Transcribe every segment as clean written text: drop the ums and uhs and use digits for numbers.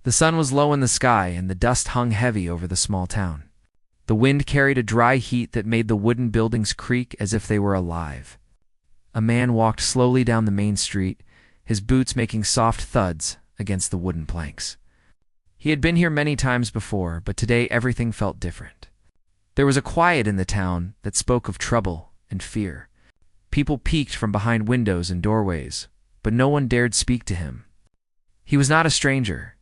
The sun was low in the sky, and the dust hung heavy over the small town. The wind carried a dry heat that made the wooden buildings creak as if they were alive. A man walked slowly down the main street, his boots making soft thuds against the wooden planks. He had been here many times before, but today everything felt different. There was a quiet in the town that spoke of trouble and fear. People peeked from behind windows and doorways, but no one dared speak to him. He was not a stranger,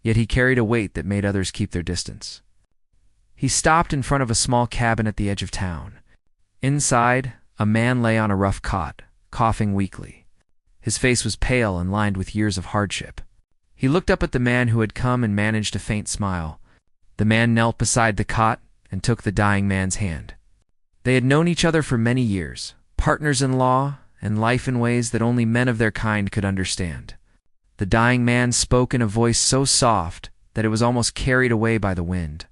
yet he carried a weight that made others keep their distance. He stopped in front of a small cabin at the edge of town. Inside, a man lay on a rough cot, coughing weakly. His face was pale and lined with years of hardship. He looked up at the man who had come and managed a faint smile. The man knelt beside the cot and took the dying man's hand. They had known each other for many years, partners in law and life in ways that only men of their kind could understand. The dying man spoke in a voice so soft that it was almost carried away by the wind.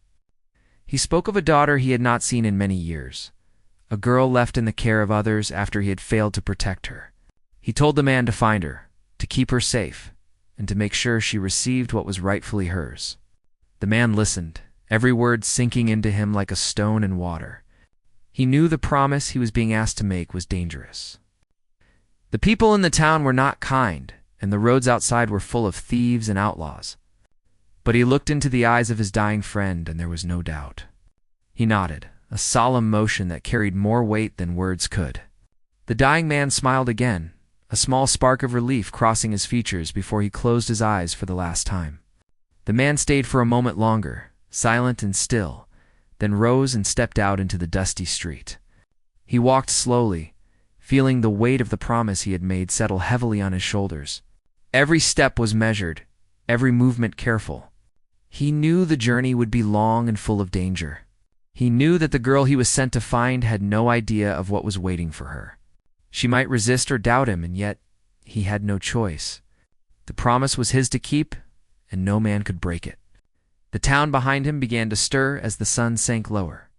He spoke of a daughter he had not seen in many years, a girl left in the care of others after he had failed to protect her. He told the man to find her, to keep her safe, and to make sure she received what was rightfully hers. The man listened, every word sinking into him like a stone in water. He knew the promise he was being asked to make was dangerous. The people in the town were not kind, and the roads outside were full of thieves and outlaws. But he looked into the eyes of his dying friend, and there was no doubt. He nodded, a solemn motion that carried more weight than words could. The dying man smiled again, a small spark of relief crossing his features before he closed his eyes for the last time. The man stayed for a moment longer, silent and still, then rose and stepped out into the dusty street. He walked slowly, feeling the weight of the promise he had made settle heavily on his shoulders. Every step was measured, every movement careful. He knew the journey would be long and full of danger. He knew that the girl he was sent to find had no idea of what was waiting for her. She might resist or doubt him, and yet he had no choice. The promise was his to keep, and no man could break it. The town behind him began to stir as the sun sank lower.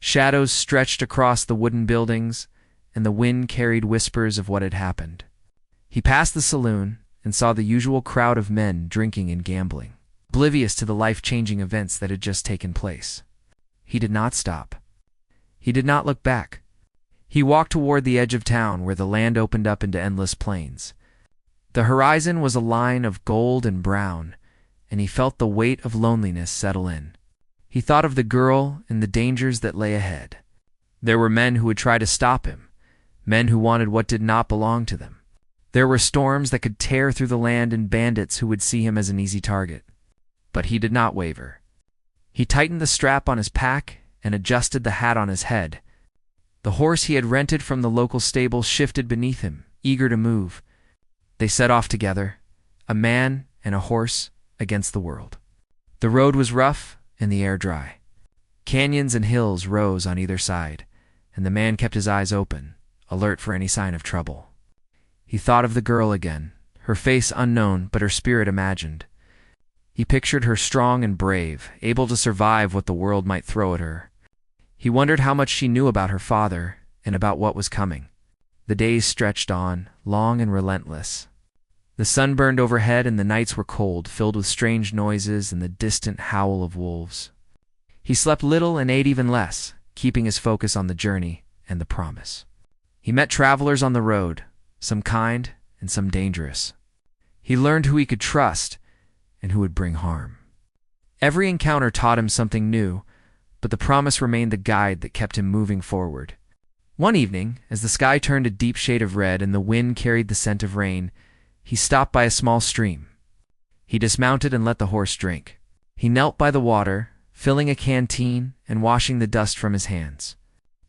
Shadows stretched across the wooden buildings, and the wind carried whispers of what had happened. He passed the saloon and saw the usual crowd of men drinking and gambling, oblivious to the life-changing events that had just taken place. He did not stop. He did not look back. He walked toward the edge of town where the land opened up into endless plains. The horizon was a line of gold and brown, and he felt the weight of loneliness settle in. He thought of the girl and the dangers that lay ahead. There were men who would try to stop him, men who wanted what did not belong to them. There were storms that could tear through the land and bandits who would see him as an easy target. But he did not waver. He tightened the strap on his pack and adjusted the hat on his head. The horse he had rented from the local stable shifted beneath him, eager to move. They set off together, a man and a horse against the world. The road was rough and the air dry. Canyons and hills rose on either side, and the man kept his eyes open, alert for any sign of trouble. He thought of the girl again, her face unknown but her spirit imagined. He pictured her strong and brave, able to survive what the world might throw at her. He wondered how much she knew about her father and about what was coming. The days stretched on, long and relentless. The sun burned overhead and the nights were cold, filled with strange noises and the distant howl of wolves. He slept little and ate even less, keeping his focus on the journey and the promise. He met travelers on the road, some kind and some dangerous. He learned who he could trust and who would bring harm. Every encounter taught him something new, but the promise remained the guide that kept him moving forward. One evening, as the sky turned a deep shade of red and the wind carried the scent of rain, he stopped by a small stream. He dismounted and let the horse drink. He knelt by the water, filling a canteen and washing the dust from his hands.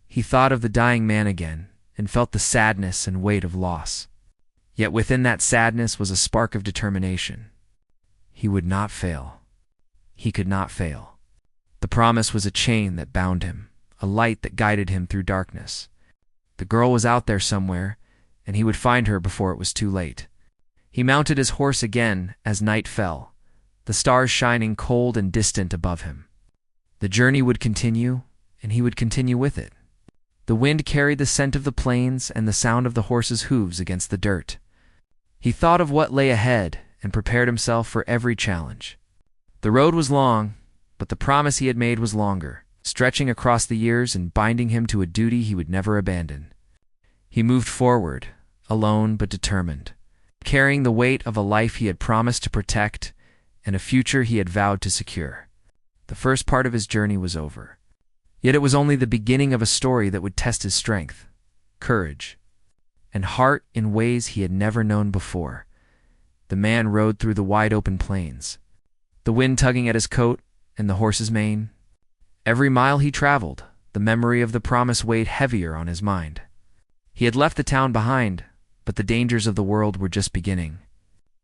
He thought of the dying man again and felt the sadness and weight of loss. Yet within that sadness was a spark of determination. He would not fail. He could not fail. The promise was a chain that bound him, a light that guided him through darkness. The girl was out there somewhere, and he would find her before it was too late. He mounted his horse again as night fell, the stars shining cold and distant above him. The journey would continue, and he would continue with it. The wind carried the scent of the plains and the sound of the horse's hooves against the dirt. He thought of what lay ahead and prepared himself for every challenge. The road was long, but the promise he had made was longer, stretching across the years and binding him to a duty he would never abandon. He moved forward, alone but determined, carrying the weight of a life he had promised to protect and a future he had vowed to secure. The first part of his journey was over. Yet it was only the beginning of a story that would test his strength, courage, and heart in ways he had never known before. The man rode through the wide-open plains, the wind tugging at his coat and the horse's mane. Every mile he traveled, the memory of the promise weighed heavier on his mind. He had left the town behind, but the dangers of the world were just beginning.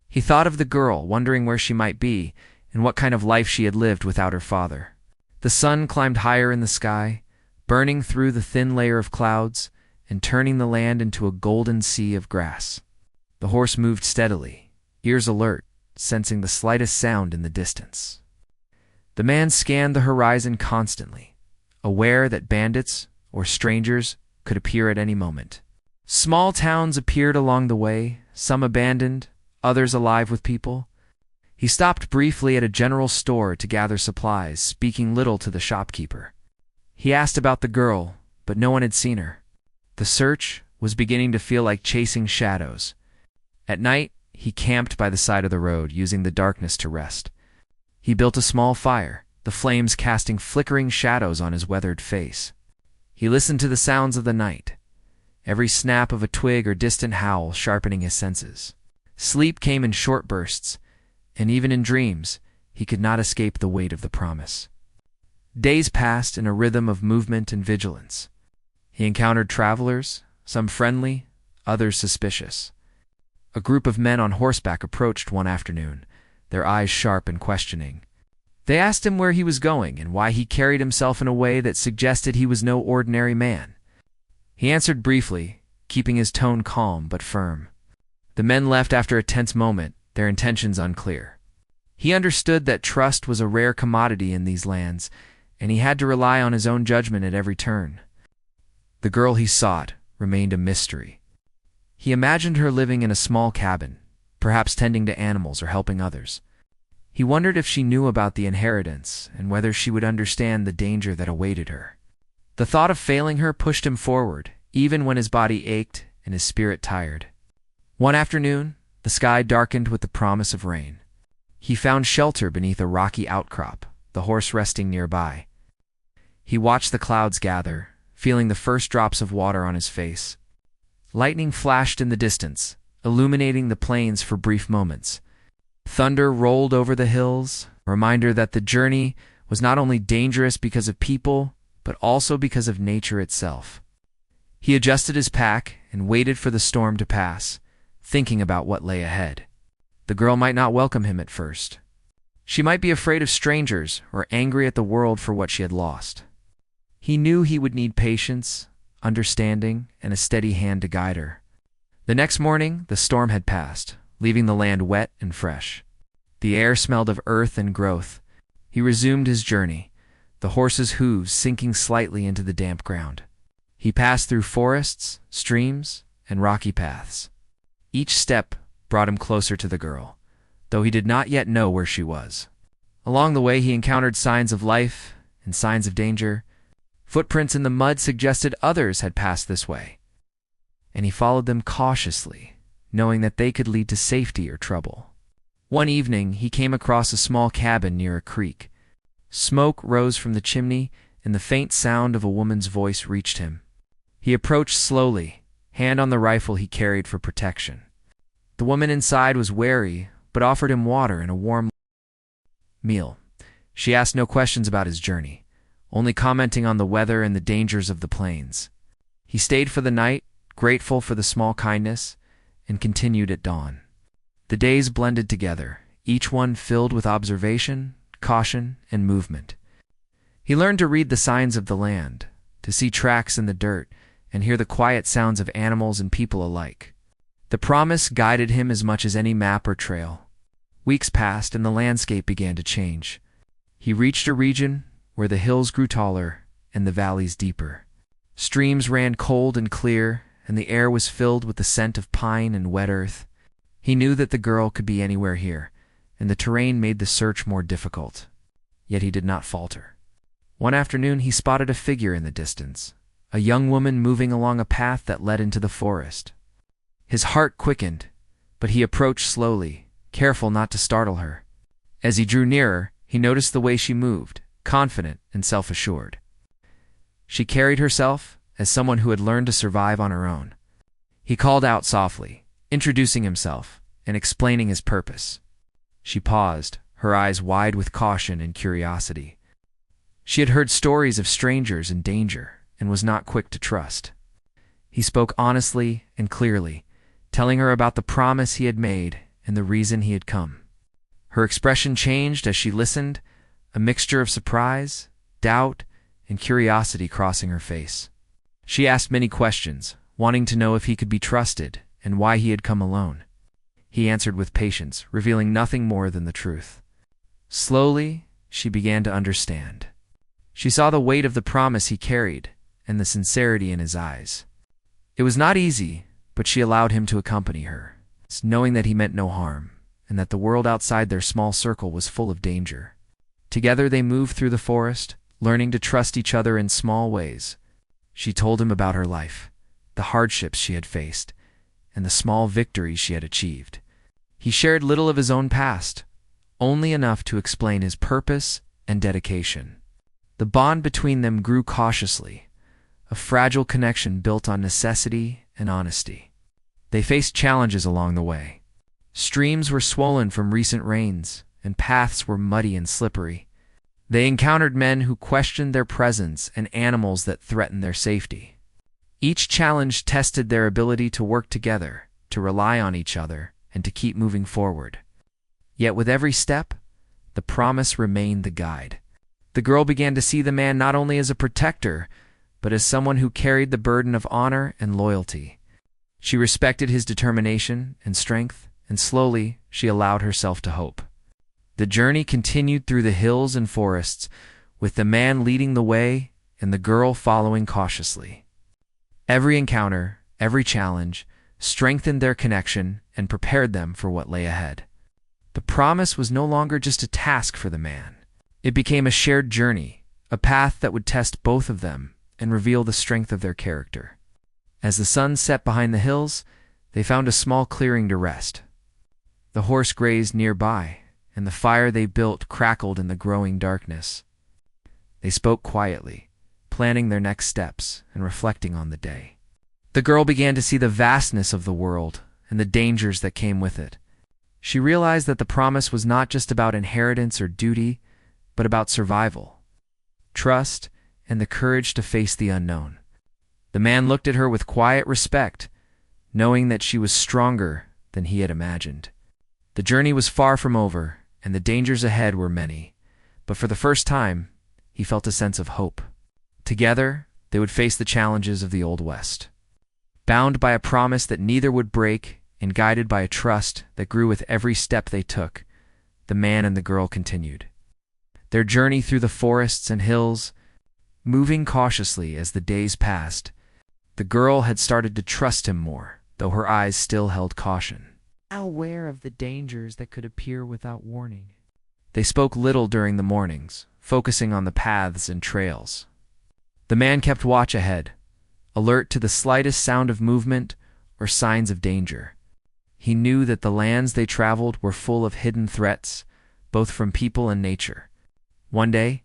He thought of the girl, wondering where she might be and what kind of life she had lived without her father. The sun climbed higher in the sky, burning through the thin layer of clouds and turning the land into a golden sea of grass. The horse moved steadily, ears alert, sensing the slightest sound in the distance. The man scanned the horizon constantly, aware that bandits or strangers could appear at any moment. Small towns appeared along the way, some abandoned, others alive with people. He stopped briefly at a general store to gather supplies, speaking little to the shopkeeper. He asked about the girl, but no one had seen her. The search was beginning to feel like chasing shadows. At night, he camped by the side of the road, using the darkness to rest. He built a small fire, the flames casting flickering shadows on his weathered face. He listened to the sounds of the night, every snap of a twig or distant howl sharpening his senses. Sleep came in short bursts, and even in dreams, he could not escape the weight of the promise. Days passed in a rhythm of movement and vigilance. He encountered travelers, some friendly, others suspicious. A group of men on horseback approached one afternoon, their eyes sharp and questioning. They asked him where he was going and why he carried himself in a way that suggested he was no ordinary man. He answered briefly, keeping his tone calm but firm. The men left after a tense moment, their intentions unclear. He understood that trust was a rare commodity in these lands, and he had to rely on his own judgment at every turn. The girl he sought remained a mystery. He imagined her living in a small cabin, perhaps tending to animals or helping others. He wondered if she knew about the inheritance and whether she would understand the danger that awaited her. The thought of failing her pushed him forward, even when his body ached and his spirit tired. One afternoon, the sky darkened with the promise of rain. He found shelter beneath a rocky outcrop, the horse resting nearby. He watched the clouds gather, feeling the first drops of water on his face. Lightning flashed in the distance, illuminating the plains for brief moments. Thunder rolled over the hills, a reminder that the journey was not only dangerous because of people, but also because of nature itself. He adjusted his pack and waited for the storm to pass, thinking about what lay ahead. The girl might not welcome him at first. She might be afraid of strangers or angry at the world for what she had lost. He knew he would need patience, understanding, and a steady hand to guide her. The next morning, the storm had passed, leaving the land wet and fresh. The air smelled of earth and growth. He resumed his journey, the horse's hooves sinking slightly into the damp ground. He passed through forests, streams, and rocky paths. Each step brought him closer to the girl, though he did not yet know where she was. Along the way, he encountered signs of life and signs of danger. Footprints in the mud suggested others had passed this way, and he followed them cautiously, knowing that they could lead to safety or trouble. One evening, he came across a small cabin near a creek. Smoke rose from the chimney, and the faint sound of a woman's voice reached him. He approached slowly, hand on the rifle he carried for protection. The woman inside was wary, but offered him water and a warm meal. She asked no questions about his journey, only commenting on the weather and the dangers of the plains. He stayed for the night, grateful for the small kindness, and continued at dawn. The days blended together, each one filled with observation, caution, and movement. He learned to read the signs of the land, to see tracks in the dirt, and hear the quiet sounds of animals and people alike. The promise guided him as much as any map or trail. Weeks passed, and the landscape began to change. He reached a region where the hills grew taller and the valleys deeper. Streams ran cold and clear, and the air was filled with the scent of pine and wet earth. He knew that the girl could be anywhere here, and the terrain made the search more difficult. Yet he did not falter. One afternoon he spotted a figure in the distance, a young woman moving along a path that led into the forest. His heart quickened, but he approached slowly, careful not to startle her. As he drew nearer, he noticed the way she moved, confident and self-assured. She carried herself as someone who had learned to survive on her own. He called out softly, introducing himself and explaining his purpose. She paused, her eyes wide with caution and curiosity. She had heard stories of strangers and danger and was not quick to trust. He spoke honestly and clearly, telling her about the promise he had made and the reason he had come. Her expression changed as she listened, a mixture of surprise, doubt, and curiosity crossing her face. She asked many questions, wanting to know if he could be trusted and why he had come alone. He answered with patience, revealing nothing more than the truth. Slowly, she began to understand. She saw the weight of the promise he carried and the sincerity in his eyes. It was not easy, but she allowed him to accompany her, knowing that he meant no harm and that the world outside their small circle was full of danger. Together they moved through the forest, learning to trust each other in small ways. She told him about her life, the hardships she had faced, and the small victories she had achieved. He shared little of his own past, only enough to explain his purpose and dedication. The bond between them grew cautiously, a fragile connection built on necessity and honesty. They faced challenges along the way. Streams were swollen from recent rains, and paths were muddy and slippery. They encountered men who questioned their presence and animals that threatened their safety. Each challenge tested their ability to work together, to rely on each other, and to keep moving forward. Yet with every step, the promise remained the guide. The girl began to see the man not only as a protector, but as someone who carried the burden of honor and loyalty. She respected his determination and strength, and slowly she allowed herself to hope. The journey continued through the hills and forests, with the man leading the way and the girl following cautiously. Every encounter, every challenge, strengthened their connection and prepared them for what lay ahead. The promise was no longer just a task for the man. It became a shared journey, a path that would test both of them and reveal the strength of their character. As the sun set behind the hills, they found a small clearing to rest. The horse grazed nearby, and the fire they built crackled in the growing darkness. They spoke quietly, planning their next steps and reflecting on the day. The girl began to see the vastness of the world and the dangers that came with it. She realized that the promise was not just about inheritance or duty, but about survival, trust, and the courage to face the unknown. The man looked at her with quiet respect, knowing that she was stronger than he had imagined. The journey was far from over, and the dangers ahead were many, but for the first time, he felt a sense of hope. Together, they would face the challenges of the Old West. Bound by a promise that neither would break and guided by a trust that grew with every step they took, the man and the girl continued their journey through the forests and hills, moving cautiously as the days passed. The girl had started to trust him more, though her eyes still held caution, aware of the dangers that could appear without warning. They spoke little during the mornings, focusing on the paths and trails. The man kept watch ahead, alert to the slightest sound of movement or signs of danger. He knew that the lands they traveled were full of hidden threats, both from people and nature. One day,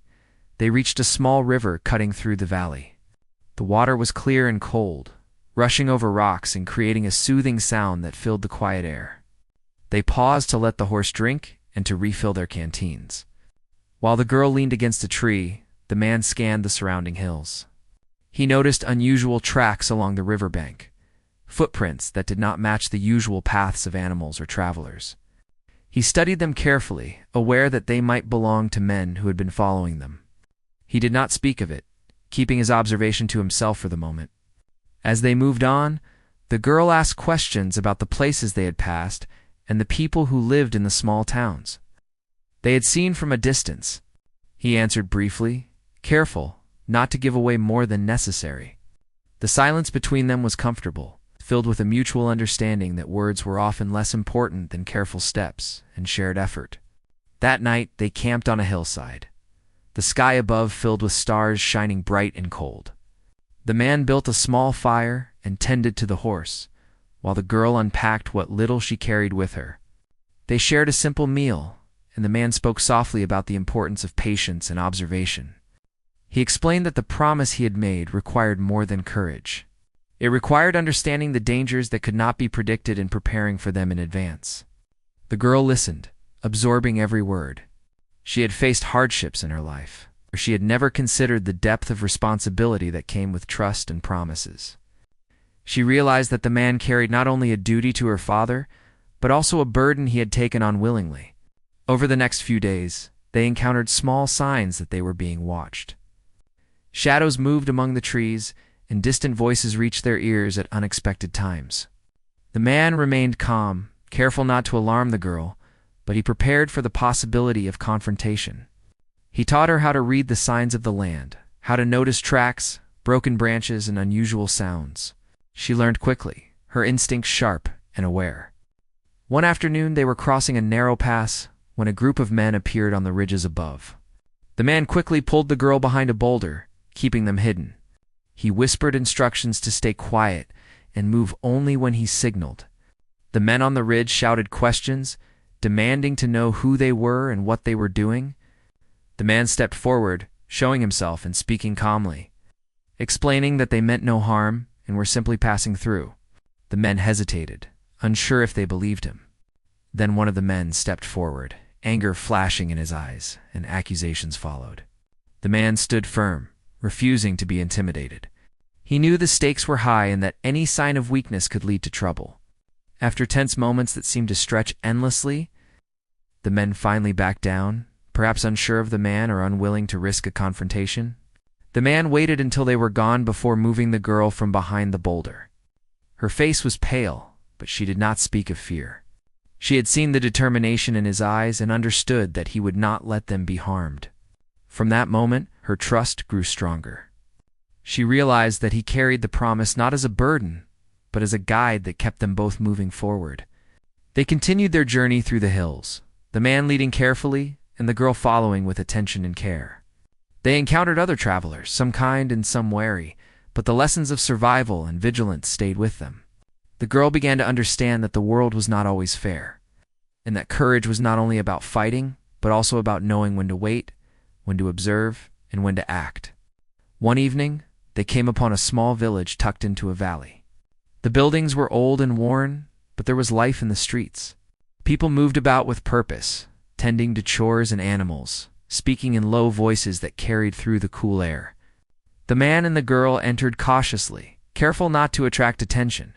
they reached a small river cutting through the valley. The water was clear and cold, rushing over rocks and creating a soothing sound that filled the quiet air. They paused to let the horse drink and to refill their canteens. While the girl leaned against a tree, the man scanned the surrounding hills. He noticed unusual tracks along the riverbank, footprints that did not match the usual paths of animals or travelers. He studied them carefully, aware that they might belong to men who had been following them. He did not speak of it, keeping his observation to himself for the moment. As they moved on, the girl asked questions about the places they had passed and the people who lived in the small towns they had seen from a distance. He answered briefly, careful not to give away more than necessary. The silence between them was comfortable, filled with a mutual understanding that words were often less important than careful steps and shared effort. That night, they camped on a hillside, the sky above filled with stars shining bright and cold. The man built a small fire and tended to the horse, while the girl unpacked what little she carried with her. They shared a simple meal, and the man spoke softly about the importance of patience and observation. He explained that the promise he had made required more than courage. It required understanding the dangers that could not be predicted and preparing for them in advance. The girl listened, absorbing every word. She had faced hardships in her life, but she had never considered the depth of responsibility that came with trust and promises. She realized that the man carried not only a duty to her father, but also a burden he had taken on willingly. Over the next few days, they encountered small signs that they were being watched. Shadows moved among the trees, and distant voices reached their ears at unexpected times. The man remained calm, careful not to alarm the girl, but he prepared for the possibility of confrontation. He taught her how to read the signs of the land, how to notice tracks, broken branches, and unusual sounds. She learned quickly, her instincts sharp and aware. One afternoon they were crossing a narrow pass when a group of men appeared on the ridges above. The man quickly pulled the girl behind a boulder, keeping them hidden. He whispered instructions to stay quiet and move only when he signaled. The men on the ridge shouted questions, demanding to know who they were and what they were doing. The man stepped forward, showing himself and speaking calmly, explaining that they meant no harm and were simply passing through. The men hesitated, unsure if they believed him. Then one of the men stepped forward, anger flashing in his eyes, and accusations followed. The man stood firm, refusing to be intimidated. He knew the stakes were high and that any sign of weakness could lead to trouble. After tense moments that seemed to stretch endlessly, the men finally backed down, perhaps unsure of the man or unwilling to risk a confrontation. The man waited until they were gone before moving the girl from behind the boulder. Her face was pale, but she did not speak of fear. She had seen the determination in his eyes and understood that he would not let them be harmed. From that moment, her trust grew stronger. She realized that he carried the promise not as a burden, but as a guide that kept them both moving forward. They continued their journey through the hills, the man leading carefully and the girl following with attention and care. They encountered other travelers, some kind and some wary, but the lessons of survival and vigilance stayed with them. The girl began to understand that the world was not always fair, and that courage was not only about fighting, but also about knowing when to wait, when to observe, and when to act. One evening, they came upon a small village tucked into a valley. The buildings were old and worn, but there was life in the streets. People moved about with purpose, tending to chores and animals, speaking in low voices that carried through the cool air. The man and the girl entered cautiously, careful not to attract attention.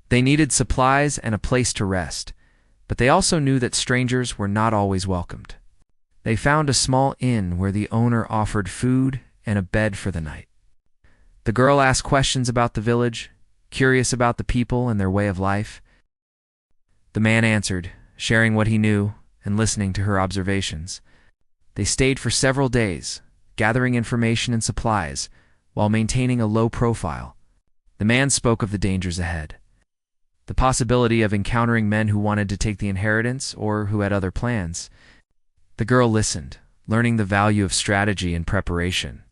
They needed supplies and a place to rest, but they also knew that strangers were not always welcomed. They found a small inn where the owner offered food and a bed for the night. The girl asked questions about the village, curious about the people and their way of life. The man answered, sharing what he knew and listening to her observations. They stayed for several days, gathering information and supplies, while maintaining a low profile. The man spoke of the dangers ahead, the possibility of encountering men who wanted to take the inheritance or who had other plans. The girl listened, learning the value of strategy and preparation.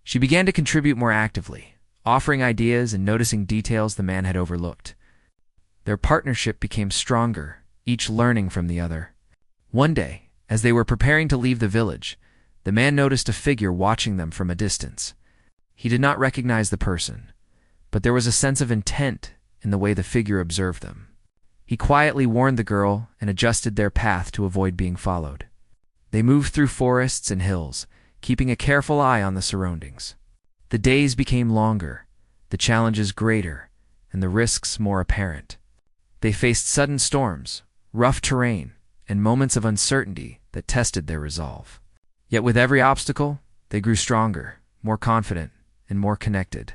She began to contribute more actively, offering ideas and noticing details the man had overlooked. Their partnership became stronger, each learning from the other. One day, as they were preparing to leave the village, the man noticed a figure watching them from a distance. He did not recognize the person, but there was a sense of intent in the way the figure observed them. He quietly warned the girl and adjusted their path to avoid being followed. They moved through forests and hills, keeping a careful eye on the surroundings. The days became longer, the challenges greater, and the risks more apparent. They faced sudden storms, rough terrain, and moments of uncertainty that tested their resolve. Yet with every obstacle, they grew stronger, more confident, and more connected.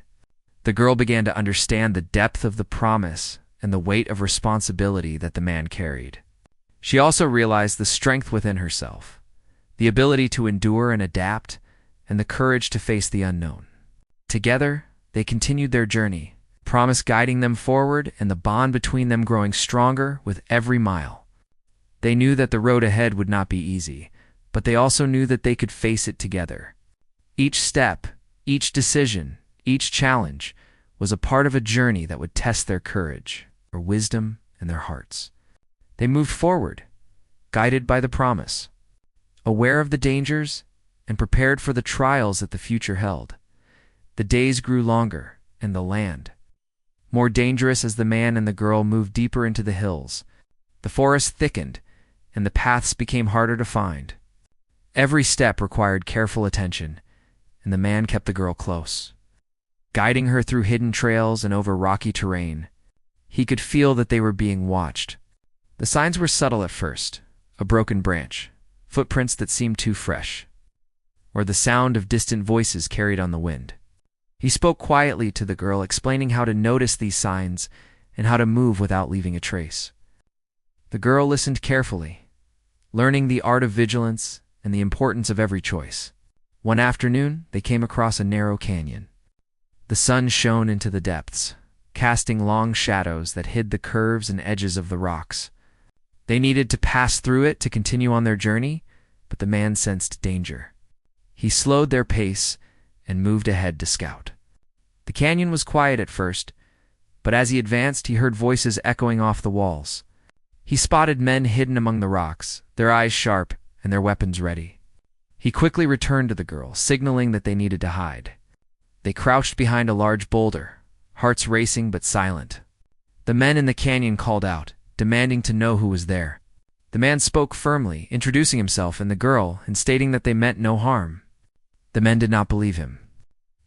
The girl began to understand the depth of the promise and the weight of responsibility that the man carried. She also realized the strength within herself, the ability to endure and adapt, and the courage to face the unknown. Together, they continued their journey, promise guiding them forward and the bond between them growing stronger with every mile. They knew that the road ahead would not be easy, but they also knew that they could face it together. Each step, each decision, each challenge was a part of a journey that would test their courage, their wisdom, and their hearts. They moved forward, guided by the promise, aware of the dangers, and prepared for the trials that the future held. The days grew longer, and the land more dangerous as the man and the girl moved deeper into the hills. The forest thickened, and the paths became harder to find. Every step required careful attention, and the man kept the girl close, guiding her through hidden trails and over rocky terrain. He could feel that they were being watched. The signs were subtle at first: a broken branch, footprints that seemed too fresh, or the sound of distant voices carried on the wind. He spoke quietly to the girl, explaining how to notice these signs and how to move without leaving a trace. The girl listened carefully, learning the art of vigilance and the importance of every choice. One afternoon, they came across a narrow canyon. The sun shone into the depths, casting long shadows that hid the curves and edges of the rocks. They needed to pass through it to continue on their journey, but the man sensed danger. He slowed their pace and moved ahead to scout. The canyon was quiet at first, but as he advanced, he heard voices echoing off the walls. He spotted men hidden among the rocks, their eyes sharp and their weapons ready. He quickly returned to the girl, signaling that they needed to hide. They crouched behind a large boulder, hearts racing but silent. The men in the canyon called out, demanding to know who was there. The man spoke firmly, introducing himself and the girl and stating that they meant no harm. The men did not believe him.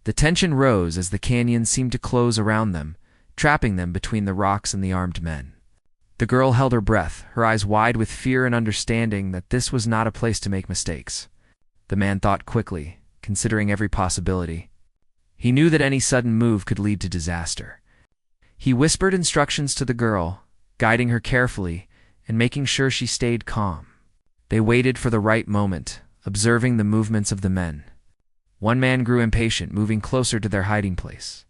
The tension rose as the canyon seemed to close around them, trapping them between the rocks and the armed men. The girl held her breath, her eyes wide with fear and understanding that this was not a place to make mistakes. The man thought quickly, considering every possibility. He knew that any sudden move could lead to disaster. He whispered instructions to the girl, guiding her carefully and making sure she stayed calm. They waited for the right moment, observing the movements of the men. One man grew impatient, moving closer to their hiding place.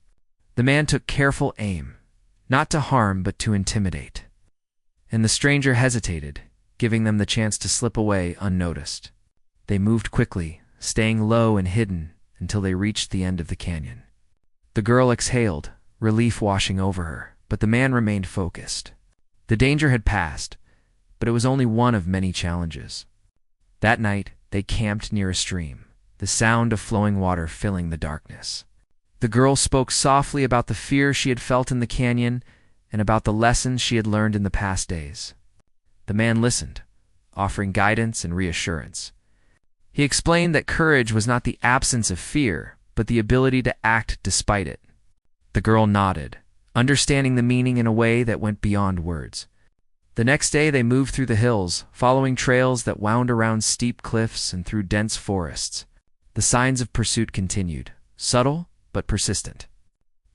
The man took careful aim, not to harm but to intimidate. And the stranger hesitated, giving them the chance to slip away unnoticed. They moved quickly, staying low and hidden until they reached the end of the canyon. The girl exhaled, relief washing over her, but the man remained focused. The danger had passed, but it was only one of many challenges. That night, they camped near a stream, the sound of flowing water filling the darkness. The girl spoke softly about the fear she had felt in the canyon and about the lessons she had learned in the past days. The man listened, offering guidance and reassurance. He explained that courage was not the absence of fear, but the ability to act despite it. The girl nodded, understanding the meaning in a way that went beyond words. The next day they moved through the hills, following trails that wound around steep cliffs and through dense forests. The signs of pursuit continued, subtle but persistent.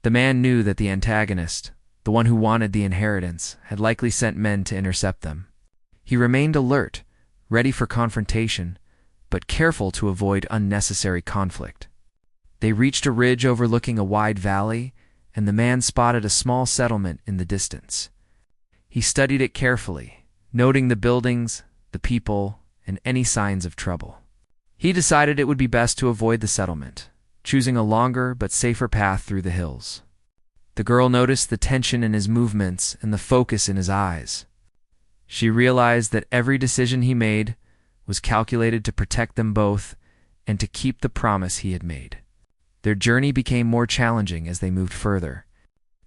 The man knew that the antagonist, the one who wanted the inheritance, had likely sent men to intercept them. He remained alert, ready for confrontation, but careful to avoid unnecessary conflict. They reached a ridge overlooking a wide valley, and the man spotted a small settlement in the distance. He studied it carefully, noting the buildings, the people, and any signs of trouble. He decided it would be best to avoid the settlement, choosing a longer but safer path through the hills. The girl noticed the tension in his movements and the focus in his eyes. She realized that every decision he made was calculated to protect them both and to keep the promise he had made. Their journey became more challenging as they moved further.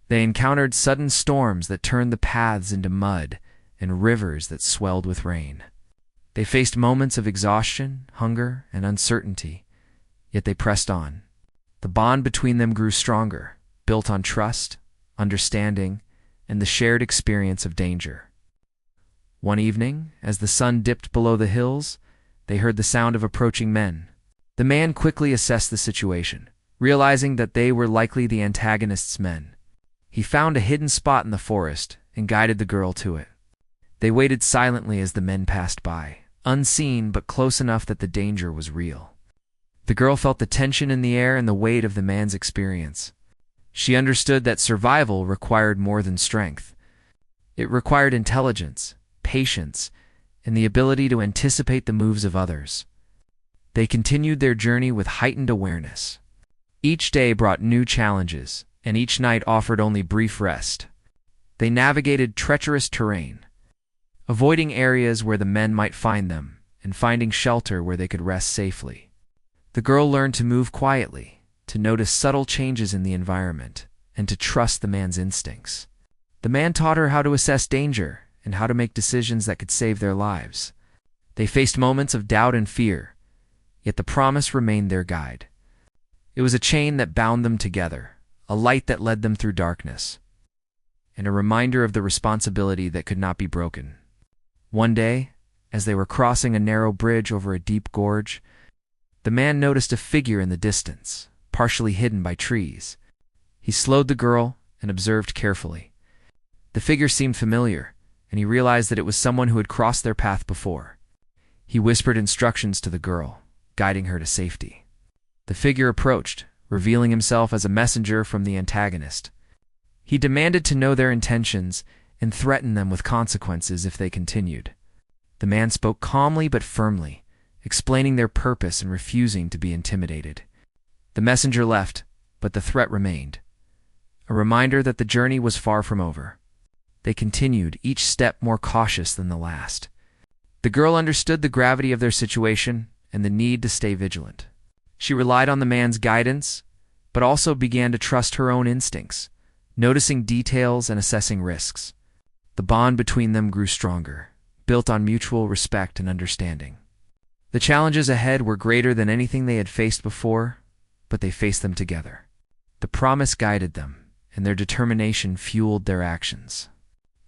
They encountered sudden storms that turned the paths into mud and rivers that swelled with rain. They faced moments of exhaustion, hunger, and uncertainty, yet they pressed on. The bond between them grew stronger, built on trust, understanding, and the shared experience of danger. One evening, as the sun dipped below the hills, they heard the sound of approaching men. The man quickly assessed the situation, realizing that they were likely the antagonist's men. He found a hidden spot in the forest and guided the girl to it. They waited silently as the men passed by, unseen but close enough that the danger was real. The girl felt the tension in the air and the weight of the man's experience. She understood that survival required more than strength. It required intelligence, patience, and the ability to anticipate the moves of others. They continued their journey with heightened awareness. Each day brought new challenges, and each night offered only brief rest. They navigated treacherous terrain, avoiding areas where the men might find them, and finding shelter where they could rest safely. The girl learned to move quietly, to notice subtle changes in the environment, and to trust the man's instincts. The man taught her how to assess danger and how to make decisions that could save their lives. They faced moments of doubt and fear, yet the promise remained their guide. It was a chain that bound them together, a light that led them through darkness, and a reminder of the responsibility that could not be broken. One day, as they were crossing a narrow bridge over a deep gorge, the man noticed a figure in the distance, partially hidden by trees. He slowed the girl and observed carefully. The figure seemed familiar, and he realized that it was someone who had crossed their path before. He whispered instructions to the girl, guiding her to safety. The figure approached, revealing himself as a messenger from the antagonist. He demanded to know their intentions and threatened them with consequences if they continued. The man spoke calmly but firmly, explaining their purpose and refusing to be intimidated. The messenger left, but the threat remained, a reminder that the journey was far from over. They continued, each step more cautious than the last. The girl understood the gravity of their situation and the need to stay vigilant. She relied on the man's guidance, but also began to trust her own instincts, noticing details and assessing risks. The bond between them grew stronger, built on mutual respect and understanding. The challenges ahead were greater than anything they had faced before, but they faced them together. The promise guided them, and their determination fueled their actions.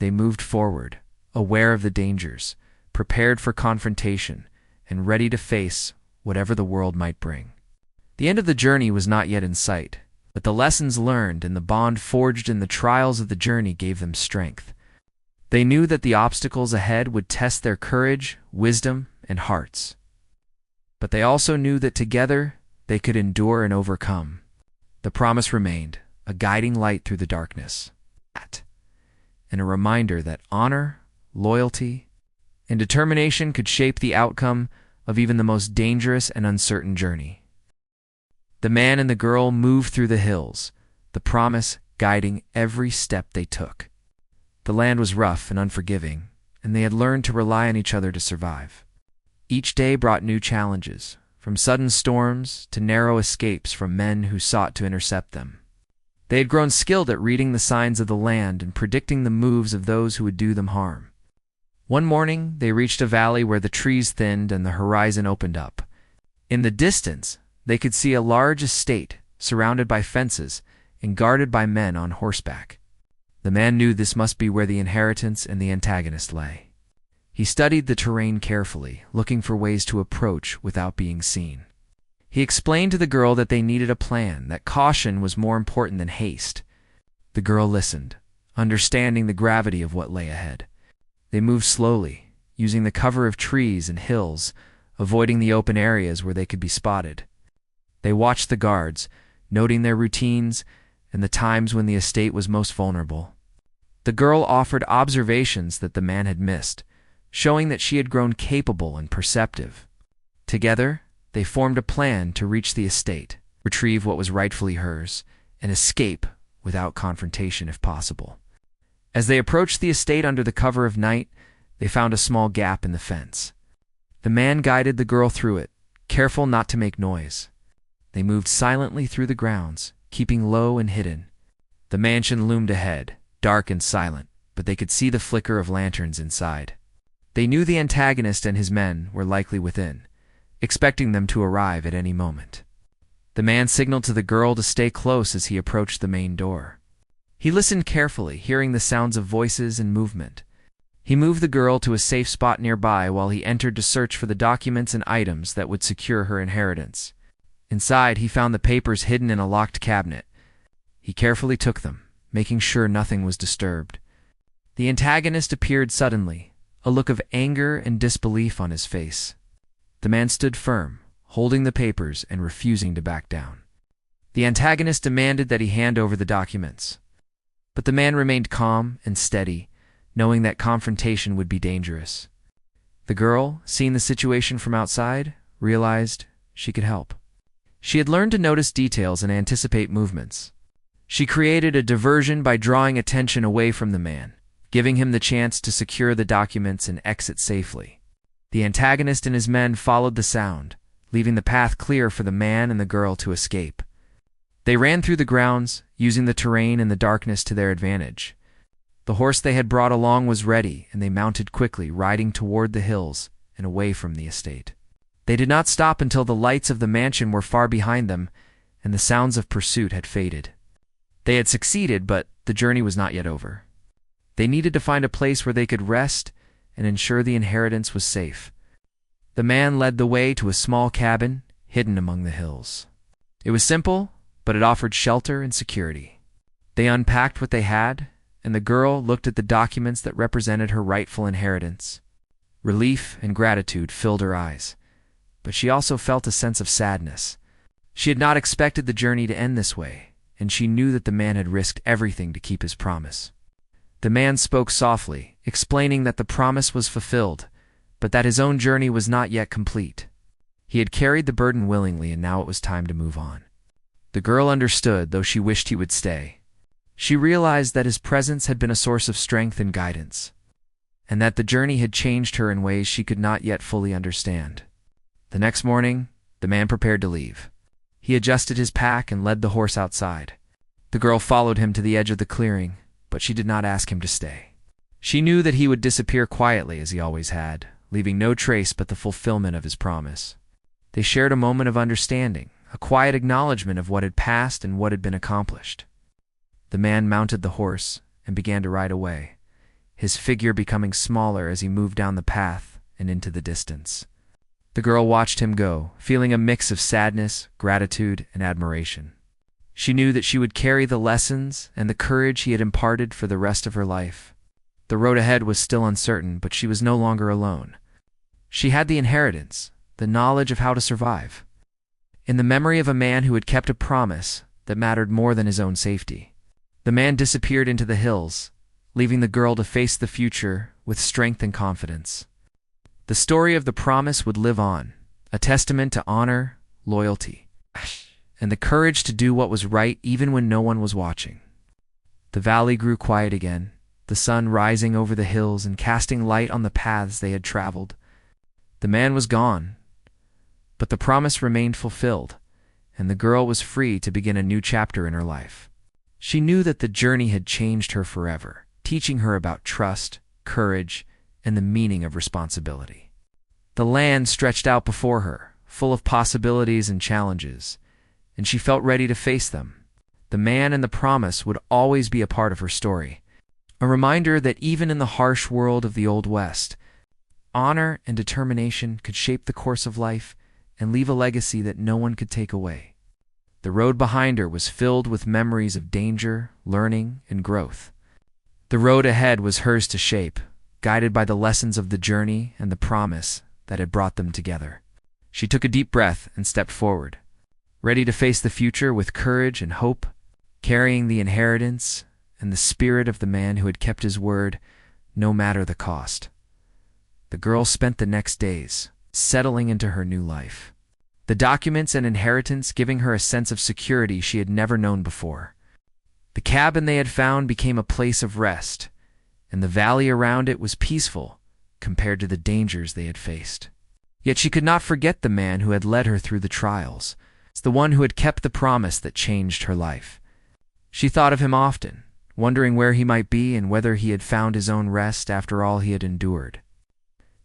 They moved forward, aware of the dangers, prepared for confrontation, and ready to face whatever the world might bring. The end of the journey was not yet in sight, but the lessons learned and the bond forged in the trials of the journey gave them strength. They knew that the obstacles ahead would test their courage, wisdom, and hearts. But they also knew that together they could endure and overcome. The promise remained, a guiding light through the darkness, and a reminder that honor, loyalty, and determination could shape the outcome of even the most dangerous and uncertain journey. The man and the girl moved through the hills, the promise guiding every step they took. The land was rough and unforgiving, and they had learned to rely on each other to survive. Each day brought new challenges, from sudden storms to narrow escapes from men who sought to intercept them. They had grown skilled at reading the signs of the land and predicting the moves of those who would do them harm. One morning, they reached a valley where the trees thinned and the horizon opened up. In the distance, they could see a large estate surrounded by fences and guarded by men on horseback. The man knew this must be where the inheritance and the antagonist lay. He studied the terrain carefully, looking for ways to approach without being seen. He explained to the girl that they needed a plan, that caution was more important than haste. The girl listened, understanding the gravity of what lay ahead. They moved slowly, using the cover of trees and hills, avoiding the open areas where they could be spotted. They watched the guards, noting their routines and the times when the estate was most vulnerable. The girl offered observations that the man had missed, showing that she had grown capable and perceptive. Together, they formed a plan to reach the estate, retrieve what was rightfully hers, and escape without confrontation if possible. As they approached the estate under the cover of night, they found a small gap in the fence. The man guided the girl through it, careful not to make noise. They moved silently through the grounds, keeping low and hidden. The mansion loomed ahead, dark and silent, but they could see the flicker of lanterns inside. They knew the antagonist and his men were likely within, expecting them to arrive at any moment. The man signaled to the girl to stay close as he approached the main door. He listened carefully, hearing the sounds of voices and movement. He moved the girl to a safe spot nearby while he entered to search for the documents and items that would secure her inheritance. Inside, he found the papers hidden in a locked cabinet. He carefully took them, making sure nothing was disturbed. The antagonist appeared suddenly, a look of anger and disbelief on his face. The man stood firm, holding the papers and refusing to back down. The antagonist demanded that he hand over the documents. But the man remained calm and steady, knowing that confrontation would be dangerous. The girl, seeing the situation from outside, realized she could help. She had learned to notice details and anticipate movements. She created a diversion by drawing attention away from the man, giving him the chance to secure the documents and exit safely. The antagonist and his men followed the sound, leaving the path clear for the man and the girl to escape. They ran through the grounds, using the terrain and the darkness to their advantage. The horse they had brought along was ready, and they mounted quickly, riding toward the hills and away from the estate. They did not stop until the lights of the mansion were far behind them, and the sounds of pursuit had faded. They had succeeded, but the journey was not yet over. They needed to find a place where they could rest and ensure the inheritance was safe. The man led the way to a small cabin hidden among the hills. It was simple, but it offered shelter and security. They unpacked what they had, and the girl looked at the documents that represented her rightful inheritance. Relief and gratitude filled her eyes, but she also felt a sense of sadness. She had not expected the journey to end this way, and she knew that the man had risked everything to keep his promise. The man spoke softly, explaining that the promise was fulfilled, but that his own journey was not yet complete. He had carried the burden willingly, and now it was time to move on. The girl understood, though she wished he would stay. She realized that his presence had been a source of strength and guidance, and that the journey had changed her in ways she could not yet fully understand. The next morning, the man prepared to leave. He adjusted his pack and led the horse outside. The girl followed him to the edge of the clearing, but she did not ask him to stay. She knew that he would disappear quietly as he always had, leaving no trace but the fulfillment of his promise. They shared a moment of understanding, a quiet acknowledgement of what had passed and what had been accomplished. The man mounted the horse and began to ride away, his figure becoming smaller as he moved down the path and into the distance. The girl watched him go, feeling a mix of sadness, gratitude, and admiration. She knew that she would carry the lessons and the courage he had imparted for the rest of her life. The road ahead was still uncertain, but she was no longer alone. She had the inheritance, the knowledge of how to survive, in the memory of a man who had kept a promise that mattered more than his own safety. The man disappeared into the hills, leaving the girl to face the future with strength and confidence. The story of the promise would live on, a testament to honor, loyalty, and the courage to do what was right even when no one was watching. The valley grew quiet again, the sun rising over the hills and casting light on the paths they had traveled. The man was gone, but the promise remained fulfilled, and the girl was free to begin a new chapter in her life. She knew that the journey had changed her forever, teaching her about trust, courage, and the meaning of responsibility. The land stretched out before her, full of possibilities and challenges, and she felt ready to face them. The man and the promise would always be a part of her story, a reminder that even in the harsh world of the Old West, honor and determination could shape the course of life and leave a legacy that no one could take away. The road behind her was filled with memories of danger, learning, and growth. The road ahead was hers to shape, guided by the lessons of the journey and the promise that had brought them together. She took a deep breath and stepped forward, ready to face the future with courage and hope, carrying the inheritance and the spirit of the man who had kept his word, no matter the cost. The girl spent the next days settling into her new life, the documents and inheritance giving her a sense of security she had never known before. The cabin they had found became a place of rest, and the valley around it was peaceful compared to the dangers they had faced. Yet she could not forget the man who had led her through the trials. It's the one who had kept the promise that changed her life. She thought of him often, wondering where he might be and whether he had found his own rest after all he had endured.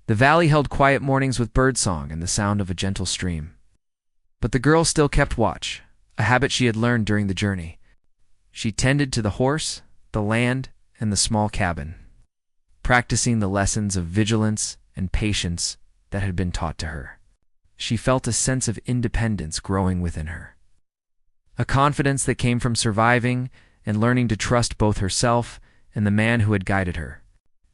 The valley held quiet mornings with birdsong and the sound of a gentle stream. But the girl still kept watch, a habit she had learned during the journey. She tended to the horse, the land, and the small cabin, practicing the lessons of vigilance and patience that had been taught to her. She felt a sense of independence growing within her, a confidence that came from surviving and learning to trust both herself and the man who had guided her.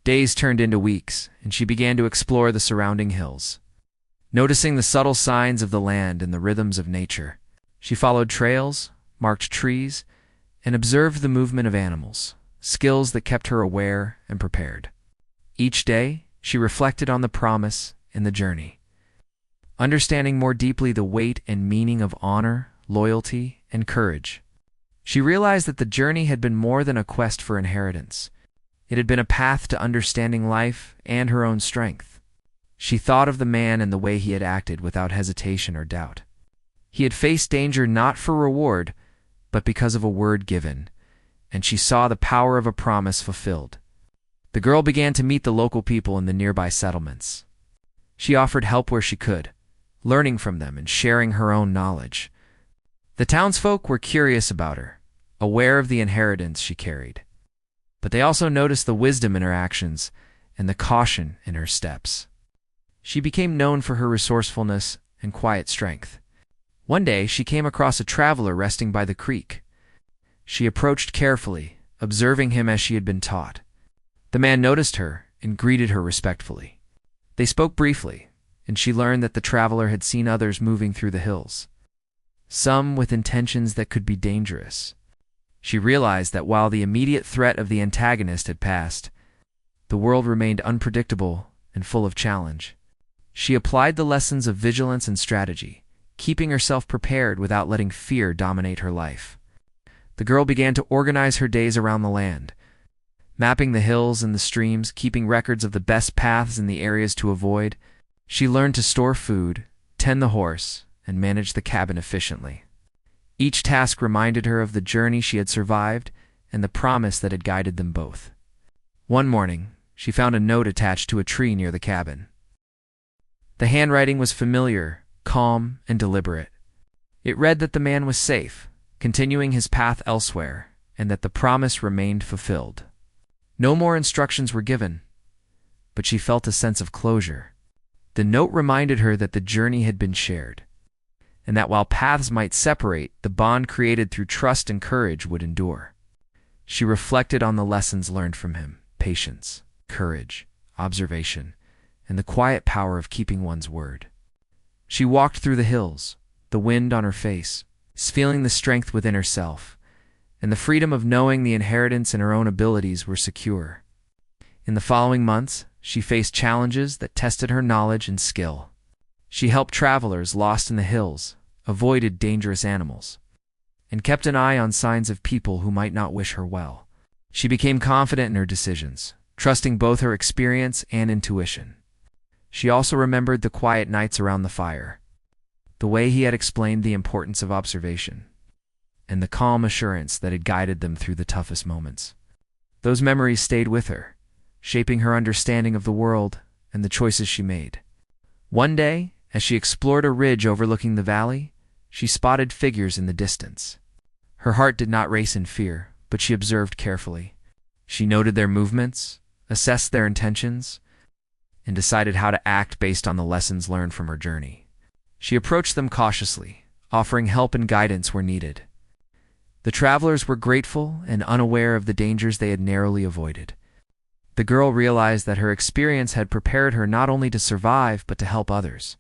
Days turned into weeks, and she began to explore the surrounding hills. Noticing the subtle signs of the land and the rhythms of nature, she followed trails, marked trees, and observed the movement of animals, skills that kept her aware and prepared. Each day, She reflected on the promise and the journey, understanding more deeply the weight and meaning of honor, loyalty, and courage. She realized that the journey had been more than a quest for inheritance. It had been a path to understanding life and her own strength. She thought of the man and the way he had acted without hesitation or doubt. He had faced danger not for reward, but because of a word given, and she saw the power of a promise fulfilled. The girl began to meet the local people in the nearby settlements. She offered help where she could, learning from them and sharing her own knowledge. The townsfolk were curious about her, aware of the inheritance she carried. But they also noticed the wisdom in her actions and the caution in her steps. She became known for her resourcefulness and quiet strength. One day, she came across a traveler resting by the creek. She approached carefully, observing him as she had been taught. The man noticed her and greeted her respectfully. They spoke briefly, and she learned that the traveler had seen others moving through the hills, some with intentions that could be dangerous. She realized that while the immediate threat of the antagonist had passed, the world remained unpredictable and full of challenge. She applied the lessons of vigilance and strategy, keeping herself prepared without letting fear dominate her life. The girl began to organize her days around the land, mapping the hills and the streams, keeping records of the best paths and the areas to avoid. She learned to store food, tend the horse, and manage the cabin efficiently. Each task reminded her of the journey she had survived and the promise that had guided them both. One morning, she found a note attached to a tree near the cabin. The handwriting was familiar, calm, and deliberate. It read that the man was safe, continuing his path elsewhere, and that the promise remained fulfilled. No more instructions were given, but she felt a sense of closure. The note reminded her that the journey had been shared, and that while paths might separate, the bond created through trust and courage would endure. She reflected on the lessons learned from him: patience, courage, observation, and the quiet power of keeping one's word. She walked through the hills, the wind on her face, feeling the strength within herself, and the freedom of knowing the inheritance and her own abilities were secure. In the following months, she faced challenges that tested her knowledge and skill. She helped travelers lost in the hills, avoided dangerous animals, and kept an eye on signs of people who might not wish her well. She became confident in her decisions, trusting both her experience and intuition. She also remembered the quiet nights around the fire, the way he had explained the importance of observation, and the calm assurance that had guided them through the toughest moments. Those memories stayed with her, shaping her understanding of the world and the choices she made. One day, as she explored a ridge overlooking the valley, she spotted figures in the distance. Her heart did not race in fear, but she observed carefully. She noted their movements, assessed their intentions, and decided how to act based on the lessons learned from her journey. She approached them cautiously, offering help and guidance where needed. The travelers were grateful and unaware of the dangers they had narrowly avoided. The girl realized that her experience had prepared her not only to survive but to help others.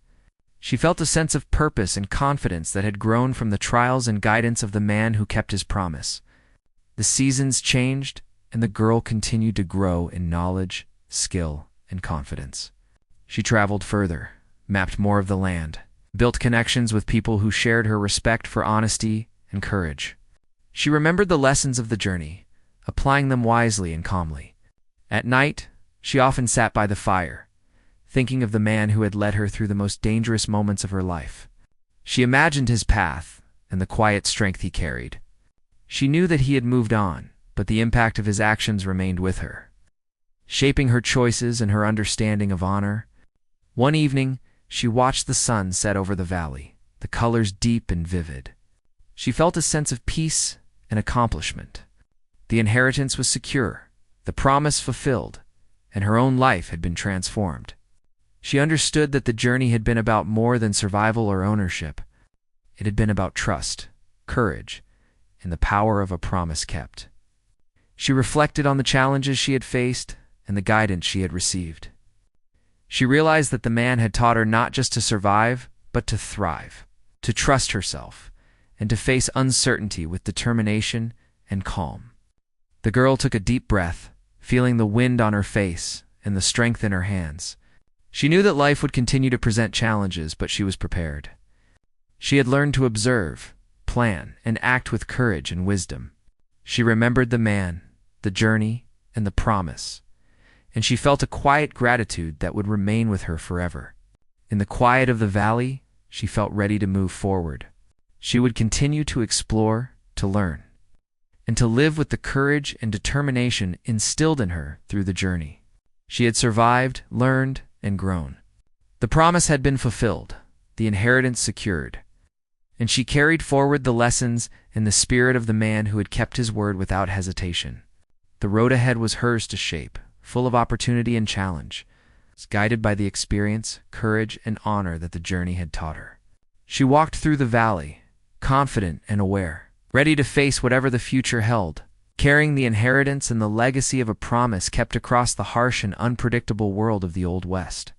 She felt a sense of purpose and confidence that had grown from the trials and guidance of the man who kept his promise. The seasons changed, and the girl continued to grow in knowledge, skill, and confidence. She traveled further, mapped more of the land, built connections with people who shared her respect for honesty and courage. She remembered the lessons of the journey, applying them wisely and calmly. At night, she often sat by the fire, thinking of the man who had led her through the most dangerous moments of her life. She imagined his path and the quiet strength he carried. She knew that he had moved on, but the impact of his actions remained with her, shaping her choices and her understanding of honor. One evening, she watched the sun set over the valley, the colors deep and vivid. She felt a sense of peace and accomplishment. The inheritance was secure, the promise fulfilled, and her own life had been transformed. She understood that the journey had been about more than survival or ownership. It had been about trust, courage, and the power of a promise kept. She reflected on the challenges she had faced and the guidance she had received. She realized that the man had taught her not just to survive, but to thrive, to trust herself, and to face uncertainty with determination and calm. The girl took a deep breath, feeling the wind on her face and the strength in her hands. She knew that life would continue to present challenges, but she was prepared. She had learned to observe, plan, and act with courage and wisdom. She remembered the man, the journey, and the promise, and she felt a quiet gratitude that would remain with her forever. In the quiet of the valley, she felt ready to move forward. She would continue to explore, to learn, and to live with the courage and determination instilled in her through the journey. She had survived, learned, and grown. The promise had been fulfilled, the inheritance secured, and she carried forward the lessons and the spirit of the man who had kept his word without hesitation. The road ahead was hers to shape, full of opportunity and challenge, guided by the experience, courage, and honor that the journey had taught her. She walked through the valley, confident and aware, ready to face whatever the future held, carrying the inheritance and the legacy of a promise kept across the harsh and unpredictable world of the Old West.